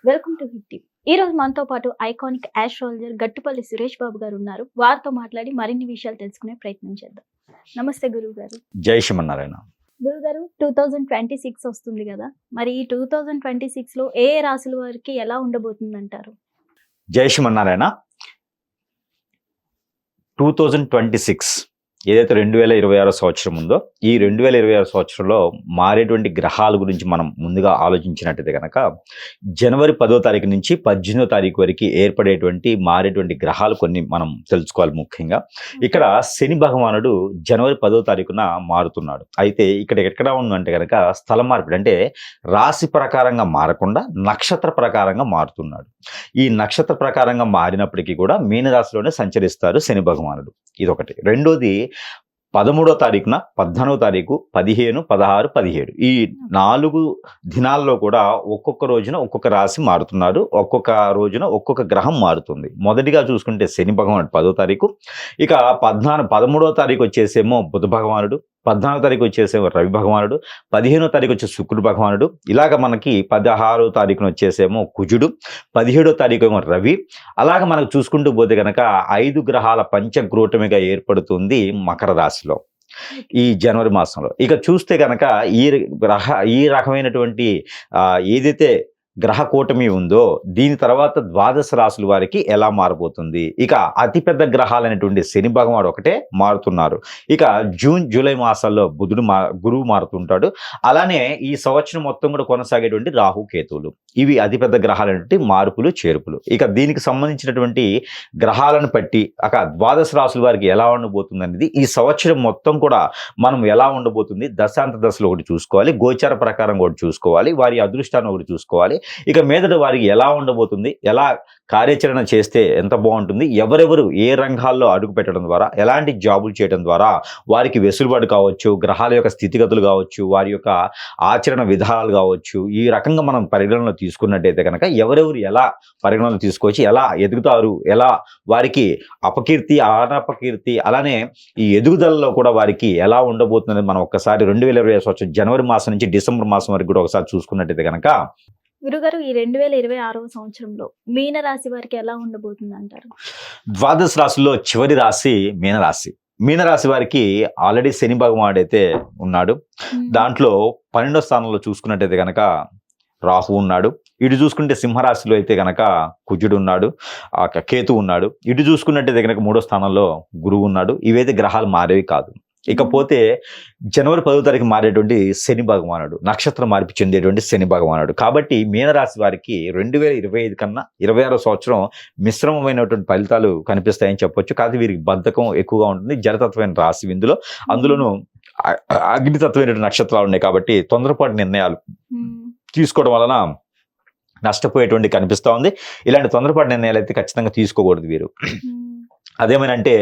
Welcome to hit TV. ఈ రోజు మనతో పాటు ఐకానిక్ ఆస్ట్రాలజర్ గట్టుపల్లి సురేష్ బాబు గారు ఉన్నారు. వారితో మాట్లాడి మరిన్ని విషయాలు తెలుసుకునే ప్రయత్నం చేద్దాం. నమస్తే గురువు గారు. జై శ్రీమన్నారాయణ. గురువు గారు, 2026 వస్తుంది కదా, మరి ఈ 2026 లో ఏ ఏ రాశుల వారికి ఎలా ఉండబోతుంది అంటారు? జై శ్రీమన్నారాయణ. 2026 ఏదైతే 2026 సంవత్సరం ఉందో, ఈ 2026 సంవత్సరంలో మారేటువంటి గ్రహాల గురించి మనం ముందుగా ఆలోచించినట్టయితే కనుక జనవరి 10వ తారీఖు నుంచి 18వ తారీఖు వరకు ఏర్పడేటువంటి మారేటువంటి గ్రహాలు కొన్ని మనం తెలుసుకోవాలి. ముఖ్యంగా ఇక్కడ శని భగవానుడు జనవరి 10వ తారీఖున మారుతున్నాడు. అయితే ఇక్కడ ఎక్కడ ఉందంటే కనుక స్థల మార్పిడి, అంటే రాశి ప్రకారంగా మారకుండా నక్షత్ర ప్రకారంగా మారుతున్నాడు. ఈ నక్షత్ర ప్రకారంగా మారినప్పటికీ కూడా మీనరాశిలోనే సంచరిస్తారు శని భగవానుడు. ఇదొకటి. రెండోది 13వ తారీఖున 14వ తారీఖు 15, 16, 17 ఈ 4 దినాల్లో కూడా ఒక్కొక్క రోజున ఒక్కొక్క రాశి మారుతున్నారు. ఒక్కొక్క రోజున ఒక్కొక్క గ్రహం మారుతుంది. మొదటిగా చూసుకుంటే శని భగవానుడు 10వ తారీఖు, ఇక 13వ తారీఖు వచ్చేసేమో బుధ భగవానుడు, 14వ తారీఖు వచ్చేసేమో రవి భగవానుడు, 15వ తారీఖు వచ్చే శుక్రుడు భగవానుడు, ఇలాగ మనకి 16వ తారీఖున వచ్చేసేమో కుజుడు, 17వ తారీఖు ఏమో రవి. అలాగ మనకు చూసుకుంటూ పోతే కనుక 5 గ్రహాల పంచగ్రూటమిగా ఏర్పడుతుంది మకర రాశిలో ఈ జనవరి మాసంలో. ఇక చూస్తే కనుక ఈ రకమైనటువంటి ఏదైతే గ్రహ కూటమి ఉందో దీని తర్వాత ద్వాదశ రాశుల వారికి ఎలా మారబోతుంది. ఇక అతిపెద్ద గ్రహాలైనటువంటి శని భగవానుడు ఒకటే మారుతున్నారు. ఇక జూన్ జూలై మాసాల్లో గురువు మారుతుంటాడు. అలానే ఈ సంవత్సరం మొత్తం కూడా కొనసాగేటువంటి రాహు కేతువులు, ఇవి అతిపెద్ద గ్రహాలైనటువంటి మార్పులు చేర్పులు. ఇక దీనికి సంబంధించినటువంటి గ్రహాలను బట్టి ద్వాదశ రాశుల వారికి ఎలా ఉండబోతుంది అనేది ఈ సంవత్సరం మొత్తం కూడా మనం ఎలా ఉండబోతుంది, దశాంత దశలో ఒకటి చూసుకోవాలి, గోచార ప్రకారం ఒకటి చూసుకోవాలి, వారి అదృష్టాన్ని ఒకటి చూసుకోవాలి. ఇక మీదట వారికి ఎలా ఉండబోతుంది, ఎలా కార్యాచరణ చేస్తే ఎంత బాగుంటుంది, ఎవరెవరు ఏ రంగాల్లో అడుగు పెట్టడం ద్వారా, ఎలాంటి జాబులు చేయడం ద్వారా వారికి వెసులుబాటు కావచ్చు, గ్రహాల యొక్క స్థితిగతులు కావచ్చు, వారి యొక్క ఆచరణ విధానాలు కావచ్చు, ఈ రకంగా మనం పరిగణనలో తీసుకున్నట్టయితే కనుక ఎవరెవరు ఎలా పరిగణనలో తీసుకోవచ్చు, ఎలా ఎదుగుతారు, ఎలా వారికి అపకీర్తి అనపకీర్తి, అలానే ఈ ఎదుగుదలలో కూడా వారికి ఎలా ఉండబోతుంది మనం ఒక్కసారి 2025 సంవత్సరం జనవరి మాసం నుంచి డిసెంబర్ మాసం వరకు కూడా ఒకసారి చూసుకున్నట్టయితే కనుక గురుగారు, ఈ 2026వ సంవత్సరంలో మీన రాశి వారికి ఎలా ఉండబోతుంది అంటారు? ద్వాదశ రాశుల్లో చివరి రాశి మీనరాశి. మీనరాశి వారికి ఆల్రెడీ శని భగవానుడు అయితే ఉన్నాడు. దాంట్లో 12వ స్థానంలో చూసుకున్నట్టయితే కనుక రాహు ఉన్నాడు. ఇటు చూసుకుంటే సింహరాశిలో అయితే కనుక కుజుడు ఉన్నాడు, కేతు ఉన్నాడు. ఇటు చూసుకున్నట్టయితే కనుక 3వ స్థానంలో గురువు ఉన్నాడు. ఇవైతే గ్రహాలు మారేవి కాదు. ఇకపోతే జనవరి 10వ తారీఖు మారేటువంటి శని భగవానుడు, నక్షత్రం మార్పు చెందేటువంటి శని భగవానుడు. కాబట్టి మీనరాశి వారికి 2025 కన్నా 26వ సంవత్సరం మిశ్రమమైనటువంటి ఫలితాలు కనిపిస్తాయని చెప్పొచ్చు. కాదు, వీరికి బద్ధకం ఎక్కువగా ఉంటుంది. జలతత్వమైన రాశి ఇందులో, అందులోనూ అగ్నితత్వమైన నక్షత్రాలు ఉన్నాయి. కాబట్టి తొందరపాటు నిర్ణయాలు తీసుకోవడం వలన నష్టపోయేటువంటి కనిపిస్తూ ఉంది. ఇలాంటి తొందరపాటు నిర్ణయాలు అయితే ఖచ్చితంగా తీసుకోకూడదు వీరు. అదేమనంటే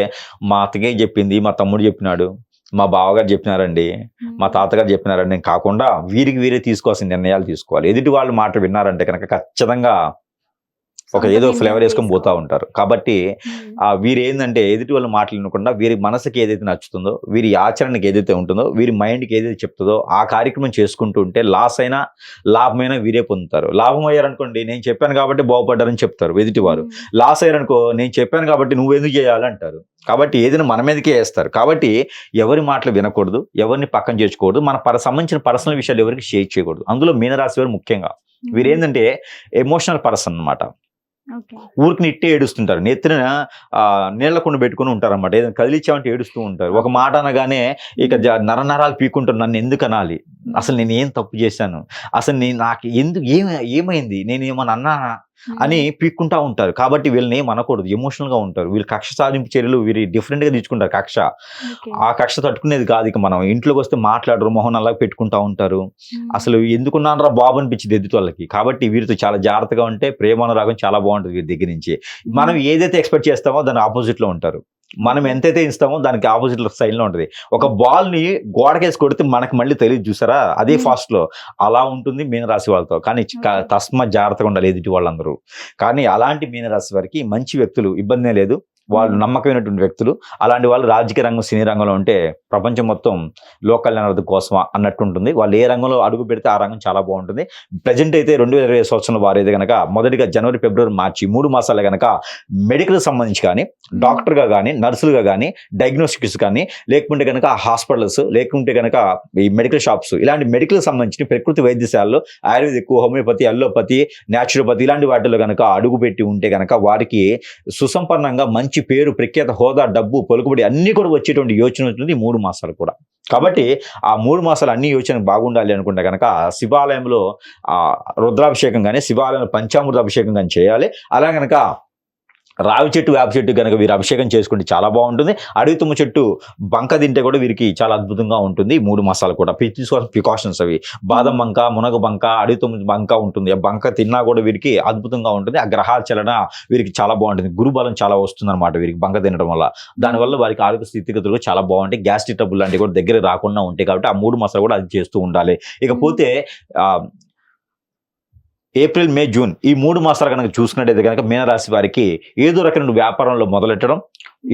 మా అత్తగే చెప్పింది, మా తమ్ముడు చెప్పినాడు, మా బావగారు చెప్పినారండి, మా తాతగారు చెప్పినారండి కాకుండా వీరికి వీరే తీసుకోవాల్సిన నిర్ణయాలు తీసుకోవాలి. ఎదుటి వాళ్ళు మాట విన్నారంటే కనుక ఖచ్చితంగా ఏదో ఫ్లేవర్ వేసుకొని పోతా ఉంటారు. కాబట్టి వీరు ఏంటంటే ఎదుటి వాళ్ళ మాటలు వినకుండా వీరి మనసుకి ఏదైతే నచ్చుతుందో, వీరి ఆచరణకి ఏదైతే ఉంటుందో, వీరి మైండ్కి ఏదైతే చెప్తుందో ఆ కార్యక్రమం చేసుకుంటూ ఉంటే లాస్ అయినా లాభమైనా వీరే పొందుతారు. లాభం అయ్యారనుకోండి, నేను చెప్పాను కాబట్టి బాగుపడ్డారని చెప్తారు ఎదుటి వారు. లాస్ అయ్యారనుకో, నేను చెప్పాను కాబట్టి నువ్వు ఎందుకు చేయాలంటారు. కాబట్టి ఏదైనా మన మీదకే వేస్తారు. కాబట్టి ఎవరి మాటలు వినకూడదు, ఎవరిని పక్కన చేర్చుకోకూడదు, మన సంబంధించిన పర్సనల్ విషయాలు ఎవరికి షేర్ చేయకూడదు. అందులో మీనరాశి వారు ముఖ్యంగా వీరేంటంటే ఎమోషనల్ పర్సన్ అన్నమాట. ఊరికి నిట్టే ఏడుస్తుంటారు, నెత్తిన నీళ్ల కుండ పెట్టుకుని ఉంటారు అన్నమాట. ఏదైనా కదిలిచ్చామంటే ఏడుస్తూ ఉంటారు. ఒక మాట అనగానే ఇక నరనరాలు పీక్కుంటారు, నన్ను ఎందుకు అనాలి, అసలు నేను ఏం తప్పు చేశాను, అసలు నాకు ఎందుకు ఏమైంది, నేను ఏమన్నా అన్నానా అని పీక్కుంటా ఉంటారు. కాబట్టి వీళ్ళని ఏం అనకూడదు, ఎమోషనల్ గా ఉంటారు. వీళ్ళు కక్ష సాధింపు చర్యలు వీరి డిఫరెంట్ గా తీసుకుంటారు. కక్ష ఆ కక్ష తట్టుకునేది కాదు. ఇక మనం ఇంట్లోకి వస్తే మాట్లాడరు, మొహన్ అలా పెట్టుకుంటా ఉంటారు. అసలు ఎందుకున్నారా బాబు అనిపించింది ఎదుటి వాళ్ళకి. కాబట్టి వీరితో చాలా జాగ్రత్తగా ఉంటే ప్రేమానురాగం చాలా బాగుంటుంది వీరి దగ్గర నుంచి. మనం ఏదైతే ఎక్స్పెక్ట్ చేస్తామో దాని ఆపోజిట్ లో ఉంటారు. మనం ఎంతైతే ఇస్తామో దానికి ఆపోజిట్ స్టైల్లో ఉంటుంది. ఒక బాల్ ని గోడకేసి కొడితే మనకి మళ్ళీ తెలియదు, చూసారా, అదే ఫాస్ట్ లో అలా ఉంటుంది మీనరాశి వాళ్ళతో. కానీ తస్మత్ జాగ్రత్తగా ఉండాలి ఎదుటి వాళ్ళందరూ. కానీ అలాంటి మీనరాశి వారికి మంచి వ్యక్తులు, ఇబ్బంది లేదు, వాళ్ళు నమ్మకమైనటువంటి వ్యక్తులు. అలాంటి వాళ్ళు రాజకీయ రంగం, సినీ రంగంలో ఉంటే ప్రపంచం మొత్తం లోక కళ్యాణార్థం కోసమా అన్నట్టు ఉంటుంది. వాళ్ళు ఏ రంగంలో అడుగు పెడితే ఆ రంగం చాలా బాగుంటుంది. ప్రజెంట్ అయితే 2020 సంవత్సరంలో వారు అయితే కనుక మొదటిగా జనవరి, ఫిబ్రవరి, మార్చి 3 మాసాలు కనుక మెడికల్ సంబంధించి కానీ, డాక్టర్గా కానీ, నర్సులుగా కానీ, డయాగ్నోస్టిక్స్ కానీ, లేకుంటే కనుక హాస్పిటల్స్, లేకుంటే కనుక ఈ మెడికల్ షాప్స్, ఇలాంటి మెడికల్ సంబంధించిన ప్రకృతి వైద్యశాలలో ఆయుర్వేదిక్, హోమియోపతి, అల్లోపతి, న్యాచురోపతి ఇలాంటి వాటిలో కనుక అడుగు పెట్టి ఉంటే కనుక వారికి సుసంపన్నంగా మంచి పేరు, ప్రఖ్యాత, హోదా, డబ్బు, పలుకుబడి అన్ని కూడా వచ్చేటువంటి యోచన ఉంటుంది 3 మాసాలు కూడా. కాబట్టి ఆ 3 మాసాలు అన్ని యోచన బాగుండాలి అనుకుంటే కనుక శివాలయంలో రుద్రాభిషేకం కానీ, శివాలయంలో పంచామృత అభిషేకం కానీ చేయాలి. అలా కనుక రావి చెట్టు, వేప చెట్టు కనుక వీరు అభిషేకం చేసుకుంటే చాలా బాగుంటుంది. అడవి తుమ్మ చెట్టు బంక తింటే కూడా వీరికి చాలా అద్భుతంగా ఉంటుంది 3 మాసాలు కూడా. తీసుకోవాల్సిన ప్రికాషన్స్ అవి. బాదం బంక, మునగ బంక, అడవి తుమ్మ బంక ఉంటుంది. ఆ బంక తిన్నా కూడా వీరికి అద్భుతంగా ఉంటుంది. ఆ గ్రహాల చలన వీరికి చాలా బాగుంటుంది. గురుబలం చాలా వస్తుంది అనమాట వీరికి బంక తినడం వల్ల. దానివల్ల వారికి ఆరోగ్య స్థితిగతులు చాలా బాగుంటాయి. గ్యాస్ట్రిక్ ట్రబుల్ లాంటివి కూడా దగ్గర రాకుండా ఉంటాయి. కాబట్టి ఆ 3 మాసాలు కూడా అది చేస్తూ ఉండాలి. ఇకపోతే ఏప్రిల్, మే, జూన్ ఈ 3 మాసాలు కనుక చూసుకున్నట్టయితే కనుక మీనరాశి వారికి ఏదో రకమైన వ్యాపారంలో మొదలెట్టడం,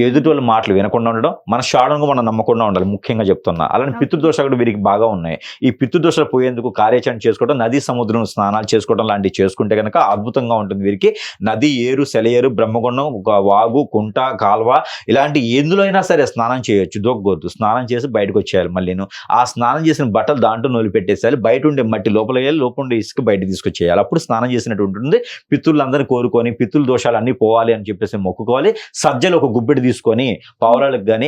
ఎదుటి వాళ్ళ మాటలు వినకుండా ఉండడం, మన షాడంగా మనం నమ్మకుండా ఉండాలి, ముఖ్యంగా చెప్తున్నా. అలానే పితృదోషాలు కూడా వీరికి బాగా ఉన్నాయి. ఈ పితృదోషాలు పోయేందుకు కార్యాచరణ చేసుకోవడం, నది, సముద్రం స్నానాలు చేసుకోవడం లాంటివి చేసుకుంటే కనుక అద్భుతంగా ఉంటుంది వీరికి. నది, ఏరు, సెలయేరు, బ్రహ్మగుండం, వాగు, కుంట, కాల్వ ఇలాంటి ఎందులో అయినా సరే స్నానం చేయొచ్చు. దొగ్గొద్దు, స్నానం చేసి బయటకు వచ్చేయాలి. మళ్ళీను ఆ స్నానం చేసిన బట్టలు దాంట్లో నూలు పెట్టేసేయాలి. బయట ఉండే మట్టి లోపల వేయాలి, లోపల ఉండే ఇసుక బయట తీసుకొచ్చేయాలి. అప్పుడు స్నానం చేసినట్టు ఉంటుంది. పితృలందరినీ కోరుకొని పితృల దోషాలు అన్ని పోవాలి అని చెప్పేసి మొక్కుకోవాలి. సజ్జలు ఒక గుప్పెడు తీసుకొని పావురాలకు కానీ,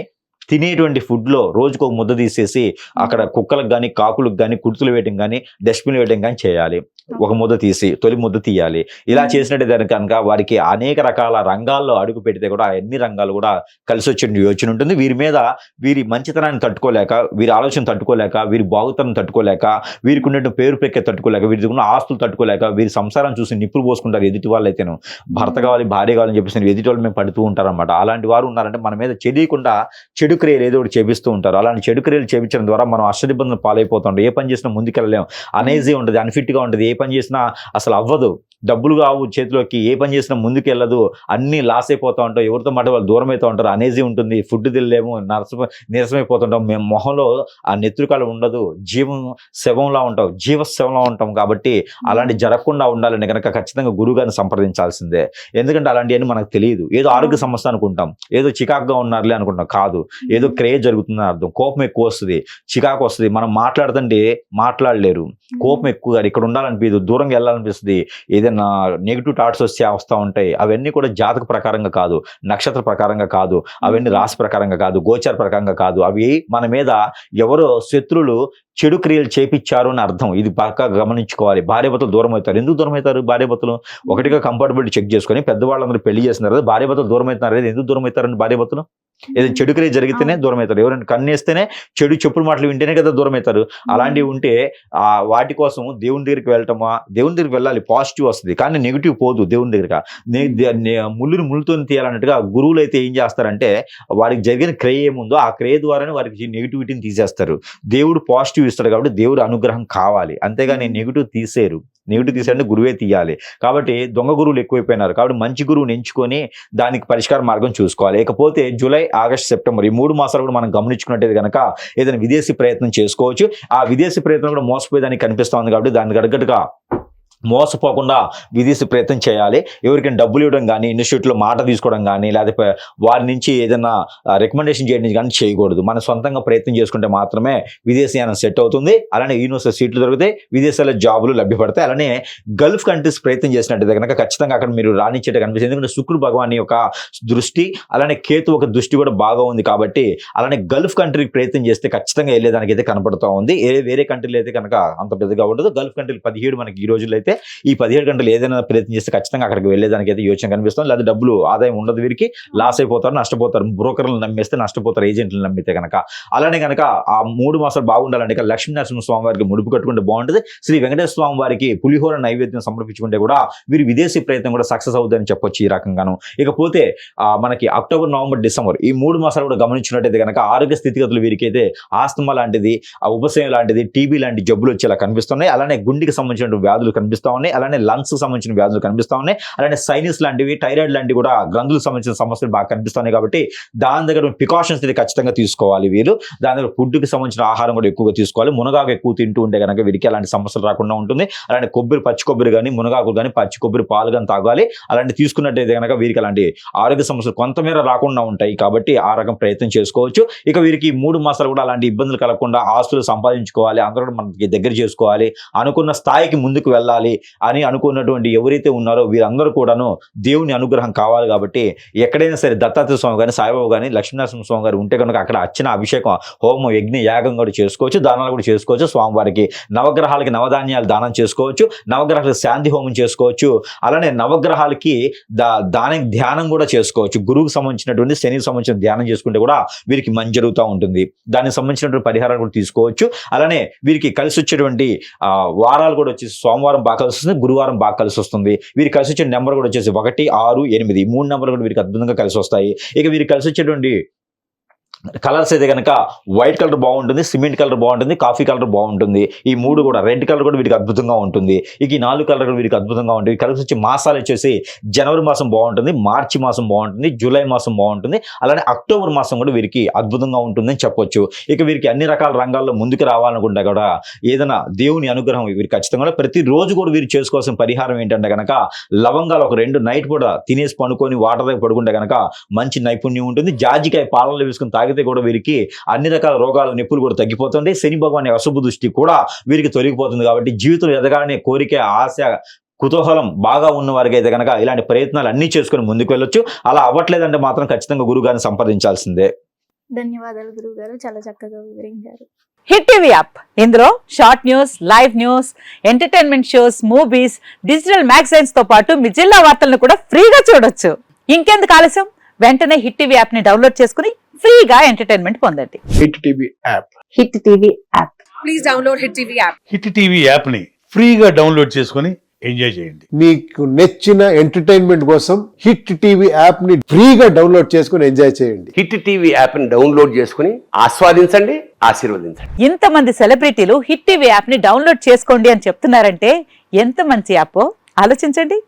తినేటువంటి ఫుడ్లో రోజుకు ఒక ముద్ద తీసేసి అక్కడ కుక్కలకు కానీ, కాకులకు కానీ, కుర్తులు వేయడం కానీ, డస్ట్బిన్ వేయడం కానీ చేయాలి. ఒక ముద్ద తీసి తొలి ముద్ద తీయాలి. ఇలా చేసినట్టు కనుక వారికి అనేక రకాల రంగాల్లో అడుగు పెడితే కూడా అన్ని రంగాలు కూడా కలిసి వచ్చే యోచన ఉంటుంది. వీరి మీద వీరి మంచితనాన్ని తట్టుకోలేక, వీరి ఆలోచన తట్టుకోలేక, వీరి బాగుతనం తట్టుకోలేక, వీరికి ఉన్నట్టు పేరు ప్రఖ్యాత తట్టుకోలేక, వీరికి ఉన్న ఆస్తులు తట్టుకోలేక, వీరి సంసారం చూసి నిప్పులు పోసుకుంటారు ఎదుటి వాళ్ళు అయితేను. భర్త కావాలి, భార్య కావాలని చెప్పేసి ఎదుటి వాళ్ళు మేము పడుతూ ఉంటారన్నమాట. అలాంటి వారు ఉన్నారంటే మన మీద తెలియకుండా చెడు క్రియలు ఏదో ఒకటి చేపిస్తూ ఉంటారు. అలాంటి చెడు క్రియలు చేపించడం ద్వారా మనం అష్టదిబ్బందులు పాలైపోతుంటాం. ఏ పని చేసినా ముందుకెళ్ళలేం, అనేజీ ఉంటుంది, అన్ఫిట్గా ఉంటుంది. ఏ పని చేసినా అసలు అవ్వదు, డబ్బులు కావు చేతిలోకి, ఏ పని చేసినా ముందుకు వెళ్ళదు, అన్ని లాస్ అయిపోతూ ఉంటాం. ఎవరితో మాట వాళ్ళు దూరం అవుతూ ఉంటారు, అనేజీ ఉంటుంది, ఫుడ్ తినలేము, నీరసమైపోతుంటాం. మేము మొహంలో ఆ నెత్తురుకాలు ఉండదు, శవంలా ఉంటాం, శవంలా ఉంటాం. కాబట్టి అలాంటి జరగకుండా ఉండాలని కనుక ఖచ్చితంగా గురువుగారిని సంప్రదించాల్సిందే. ఎందుకంటే అలాంటివన్నీ మనకు తెలియదు. ఏదో ఆరోగ్య సమస్య అనుకుంటాం, ఏదో చికాకుగా ఉన్నారులే అనుకుంటాం. కాదు, ఏదో క్రేజ్ జరుగుతుందని అర్థం. కోపం ఎక్కువ వస్తుంది, చికాకు వస్తుంది. మనం మాట్లాడుతుంటే మాట్లాడలేరు, కోపం ఎక్కువ, ఇక్కడ ఉండాలనిపించదు, దూరంగా వెళ్ళాలనిపిస్తుంది, ఏదైనా నెగిటివ్ థాట్స్ వస్తూ ఉంటాయి. అవన్నీ కూడా జాతక ప్రకారంగా కాదు, నక్షత్ర ప్రకారంగా కాదు, అవన్నీ రాశి ప్రకారంగా కాదు, గోచార ప్రకారంగా కాదు. అవి మన మీద ఎవరో శత్రులు చెడు క్రియలు చేపించారు అని అర్థం. ఇది బాగా గమనించుకోవాలి. భార్యాభర్తలు దూరం అవుతారు. ఎందుకు దూరం అవుతారు భార్యాభర్తలు? ఒకటిగా కంఫర్టబిలిటీ చెక్ చేసుకొని పెద్దవాళ్ళందరూ పెళ్లి చేస్తున్నారు కదా, భార్యాభర్తలు దూరం అవుతున్నారు. ఎందుకు దూరం అవుతారని భార్యాభర్తలు? ఏదైనా చెడు క్రియ జరిగితేనే దూరం అవుతారు. ఎవరైనా కన్నేస్తేనే, చెడు చెప్పుడు మాటలు వింటేనే కదా దూరం అవుతారు. అలాంటివి ఉంటే వాటి కోసం దేవుని దగ్గరికి వెళ్ళటమా, దేవుని దగ్గరికి వెళ్ళాలి, పాజిటివ్ వస్తుంది, కానీ నెగిటివ్ పోదు. దేవుని దగ్గర ముళ్ళుని ముళ్ళుతో తీయాలన్నట్టుగా గురువులు అయితే ఏం చేస్తారంటే వారికి జరిగిన క్రియ ఏముందో ఆ క్రియ ద్వారానే వారికి నెగిటివిటీని తీసేస్తారు. దేవుడు పాజిటివ్ ఇస్తాడు కాబట్టి దేవుడు అనుగ్రహం కావాలి, అంతేగాని నెగిటివ్ తీసేరు. నెగిటివ్ తీసారంటే గురువే తీయాలి. కాబట్టి దొంగ గురువులు ఎక్కువైపోయినారు. కాబట్టి మంచి గురువుని ఎంచుకొని దానికి పరిష్కార మార్గం చూసుకోవాలి. ఇకపోతే జూలై, ఆగస్ట్, సెప్టెంబర్ ఈ 3 మాసాలు కూడా మనం గమనించుకున్నట్టయితే కనుక ఏదైనా విదేశీ ప్రయత్నం చేసుకోవచ్చు. ఆ విదేశీ ప్రయత్నం కూడా మోసపోయేదానికి కనిపిస్తూ ఉంది. కాబట్టి దానికి తగ్గట్టుగా మోసపోకుండా విదేశీ ప్రయత్నం చేయాలి. ఎవరికైనా డబ్బులు ఇవ్వడం కానీ, ఇన్స్టిట్యూట్లో మాట తీసుకోవడం కానీ, లేకపోతే వారి నుంచి ఏదైనా రికమెండేషన్ చేయడం కానీ చేయకూడదు. మన సొంతంగా ప్రయత్నం చేసుకుంటే మాత్రమే విదేశీయానం సెట్ అవుతుంది. అలానే యూనివర్సిటీ సీట్లు దొరుకుతాయి, విదేశాల్లో జాబులు లభ్యపడతాయి. అలానే గల్ఫ్ కంట్రీస్ ప్రయత్నం చేసినట్టయితే కనుక ఖచ్చితంగా అక్కడ మీరు రాణించేట కనిపిస్తుంది. ఎందుకంటే శుక్రుడు భగవాన్ యొక్క దృష్టి, అలానే కేతు ఒక దృష్టి కూడా బాగా ఉంది. కాబట్టి అలానే గల్ఫ్ కంట్రీకి ప్రయత్నం చేస్తే ఖచ్చితంగా వెళ్ళేదానికి అయితే కనపడుతూ ఉంది. వేరే కంట్రీలు అయితే కనుక అంత పెద్దగా ఉండదు. గల్ఫ్ కంట్రీలు 17 మనకి ఈ రోజుల్లో అయితే ఈ 17 గంటలు ఏదైనా ప్రయత్నం చేస్తే ఖచ్చితంగా అక్కడికి వెళ్ళేదానికి అయితే యోచన కనిపిస్తుంది. లేదా డబ్బులు ఆదాయం ఉండదు, వీరికి లాస్ అయిపోతారు, నష్టపోతారు. బ్రోకర్లను నమ్మేస్తే నష్టపోతారు, ఏజెంట్లు నమ్మితే కనుక. అలానే కనుక ఆ 3 మాసాలు బాగుండాలంటే లక్ష్మీ నరసింహ స్వామి వారికి ముడుపు కట్టుకుంటే బాగుంటుంది. శ్రీ వెంకటేశ్వర స్వామి వారికి పులిహోర నైవేద్యం సమర్పించుకుంటే కూడా వీరి విదేశీ ప్రయత్నం కూడా సక్సెస్ అవుతుందని చెప్పొచ్చు ఈ రకంగాను. ఇకపోతే మనకి అక్టోబర్, నవంబర్, డిసెంబర్ ఈ 3 మాసాలు కూడా గమనించినట్టయితే కనుక ఆరోగ్య స్థితిగతులు వీరికైతే ఆస్తమా లాంటిది, ఉపశయం లాంటిది, టీబీ లాంటి జబ్బులు వచ్చేలా కనిపిస్తున్నాయి. అలానే గుండెకి సంబంధించిన వ్యాధులు కనిపిస్తున్నాయి. కనిపిస్తా ఉన్నాయి. అలానే లంగ్స్ సంబంధించిన వ్యాధులు కనిపిస్తా ఉన్నాయి. అలానే సైనస్ లాంటివి, థైరాయిడ్ లాంటివి కూడా గ్రంథులకు సంబంధించిన సమస్యలు బాగా కనిపిస్తున్నాయి. కాబట్టి దాని దగ్గర ప్రికాషన్స్ అయితే ఖచ్చితంగా తీసుకోవాలి వీరు. దాని దగ్గర ఫుడ్కి సంబంధించిన ఆహారం కూడా ఎక్కువగా తీసుకోవాలి. మునగాకు ఎక్కువ తింటూ ఉంటే కనుక వీరికి అలాంటి సమస్యలు రాకుండా ఉంటుంది. అలాంటి కొబ్బరి, పచ్చి కొబ్బరి కానీ, మునగాకు కానీ, పచ్చి కొబ్బరి పాలు కానీ తాగాలి. అలాంటి తీసుకున్నట్టయితే కనుక వీరికి అలాంటి ఆరోగ్య సమస్యలు కొంతమేర రాకుండా ఉంటాయి. కాబట్టి ఆ రకం ప్రయత్నం చేసుకోవచ్చు. ఇక వీరికి 3 మాసాలు కూడా అలాంటి ఇబ్బందులు కలగకుండా ఆస్తులు సంపాదించుకోవాలి, అందరూ మనకి దగ్గర చేసుకోవాలి, అనుకున్న స్థాయికి ముందుకు వెళ్ళాలి అని అనుకున్నటువంటి ఎవరైతే ఉన్నారో వీరందరూ కూడాను దేవుని అనుగ్రహం కావాలి. కాబట్టి ఎక్కడైనా సరే దత్తాత్రేయ స్వామి కానీ, సాయిబాబా కానీ, లక్ష్మీనరసింహ స్వామి గారు ఉంటే కనుక అక్కడ అర్చన, అభిషేకం, హోమం, యజ్ఞ, యాగం కూడా చేసుకోవచ్చు. దానాలు కూడా చేసుకోవచ్చు. స్వామివారికి నవగ్రహాలకి నవధాన్యాలు దానం చేసుకోవచ్చు. నవగ్రహాలకు శాంతి హోమం చేసుకోవచ్చు. అలానే నవగ్రహాలకి ధ్యానం కూడా చేసుకోవచ్చు. గురువుకు సంబంధించినటువంటి, శనికి సంబంధించిన ధ్యానం చేసుకుంటే కూడా వీరికి మంచి జరుగుతూ ఉంటుంది. దానికి సంబంధించినటువంటి పరిహారాలు కూడా తీసుకోవచ్చు. అలానే వీరికి కలిసి వచ్చేటువంటి వారాలు కూడా వచ్చేసి సోమవారం బాగా కలిసి వస్తుంది, గురువారం బాగా కలిసి వస్తుంది. వీరికి కలిసి వచ్చే నెంబర్ కూడా వచ్చేసి 1, 6, 8 3 నెంబర్లు కూడా వీరికి అద్భుతంగా కలిసి వస్తాయి. ఇక వీరికి కలిసి వచ్చేటువంటి కలర్స్ అయితే కనుక వైట్ కలర్ బాగుంటుంది, సిమెంట్ కలర్ బాగుంటుంది, కాఫీ కలర్ బాగుంటుంది. ఈ 3 కూడా, రెడ్ కలర్ కూడా వీరికి అద్భుతంగా ఉంటుంది. ఇక ఈ 4 కలర్ కూడా వీరికి అద్భుతంగా ఉంటుంది. కలిసి వచ్చే మాసాలు వచ్చేసి జనవరి మాసం బాగుంటుంది, మార్చి మాసం బాగుంటుంది, జూలై మాసం బాగుంటుంది, అలానే అక్టోబర్ మాసం కూడా వీరికి అద్భుతంగా ఉంటుందని చెప్పొచ్చు. ఇక వీరికి అన్ని రకాల రంగాల్లో ముందుకు రావాలనుకుంటే కూడా ఏదైనా దేవుని అనుగ్రహం వీరికి ఖచ్చితంగా ప్రతిరోజు కూడా వీరు చేసుకోవాల్సిన పరిహారం ఏంటంటే కనుక లవంగాలు ఒక 2 నైట్ కూడా తినేసి పడుకొని వాటర్ దగ్గర పడుకుంటే కనుక మంచి నైపుణ్యం ఉంటుంది. జాజికాయ పాలల్లో వేసుకుని తాగితే కూడా వీరికి అన్ని రకాల రోగాలు, నొప్పులు కూడా తగ్గిపోతుంది. శని భగవాన్ అశుభ దృష్టి కూడా వీరికి తొలగిపోతుంది. కాబట్టి జీవితం ఎదగానే కోరిక, ఆశ, కుతూహలం బాగా ఉన్న వారికి అయితే కనుక ఇలాంటి ప్రయత్నాలు అన్ని చేసుకుని ముందుకు వెళ్ళొచ్చు. అలా అవ్వట్లేదంటే మాత్రం ఖచ్చితంగా గురువు గారిని సంప్రదించాల్సిందే. ధన్యవాదాలు గురువు గారు, చాలా చక్కగా వివరించారు. హిట్ టీవీ యాప్, ఇందులో short news, live news, entertainment shows, movies, digital magazines తో పాటు మీ జిల్లా వార్తలను కూడా ఫ్రీగా చూడొచ్చు. ఇంకెందుకు ఆలస్యం, వెంటనే హిట్ టీవీ యాప్ ని డౌన్లోడ్ చేసుకుని ఫ్రీగా ఎంటర్టైన్మెంట్ పొందండి. Hit TV app. Hit TV app. Please download hit TV app. Hit TV app ని ఫ్రీగా డౌన్లోడ్ చేసుకొని ఎంజాయ్ చేయండి. మీకు నచ్చిన ఎంటర్టైన్మెంట్ కోసం హిట్ టీవీ యాప్ ని ఫ్రీగా డౌన్లోడ్ చేసుకొని ఎంజాయ్ చేయండి. హిట్ టీవీ యాప్ ని డౌన్లోడ్ చేసుకుని ఆస్వాదించండి, ఆశీర్వదించండి. ఇంతమంది సెలబ్రిటీలు హిట్ టీవీ యాప్ ని డౌన్లోడ్ చేసుకోండి అని చెప్తున్నారంటే ఎంత మంచి యాప్ ఆలోచించండి.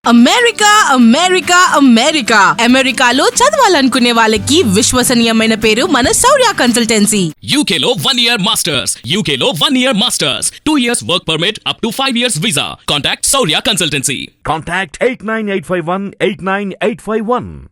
అమెరికా అమెరికా అమెరికా అమెరికాలో చదవాలనుకునే వాళ్ళకి విశ్వసనీయమైన పేరు మన శౌర్య కన్సల్టెన్సీ. UK లో 1 year masters. UK లో 1 year masters. 2 years work permit up to 5 years visa. Contact Saurya Consultancy. Contact 89851 89851.